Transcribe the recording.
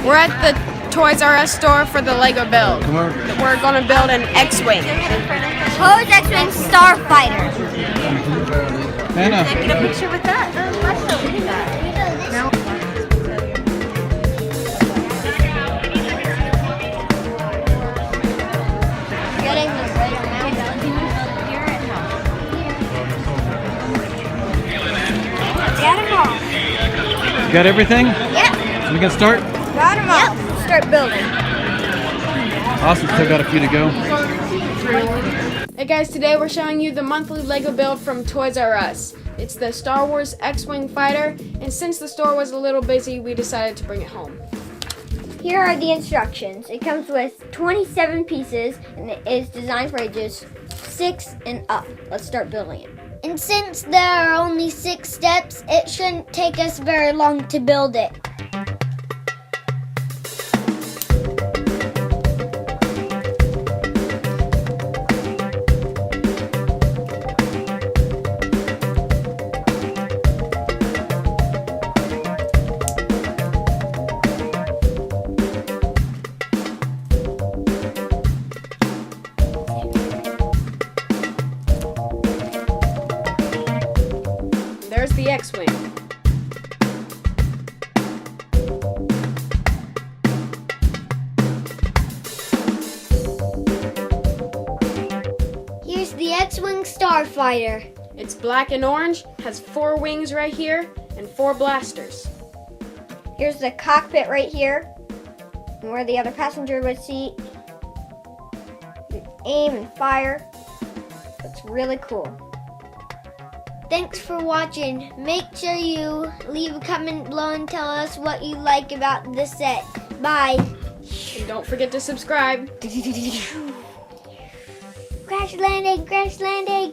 We're at the Toys R Us store for the Lego build. Come on. We're going to build an X-Wing. Toys X-Wing Starfighter. Hannah. Get a picture with that. Let's show me that. Getting the right amount. Got them all. You got everything? Yep. We can start? Got them all. Start building. Austin still got a few to go. Hey guys, today we're showing you the monthly Lego build from Toys R Us. It's the Star Wars X-Wing fighter, and since the store was a little busy, we decided to bring it home. Here are the instructions. It comes with 27 pieces and it is designed for ages 6 and up. Let's start building it. And since there are only 6 steps, it shouldn't take us very long to build it. There's the X-Wing. Here's the X-Wing Starfighter. It's black and orange, has 4 wings right here, and 4 blasters. Here's the cockpit right here, and where the other passenger would sit. You aim and fire. That's really cool. Thanks for watching. Make sure you leave a comment below and tell us what you like about the set. Bye. And don't forget to subscribe. Crash landing, crash landing.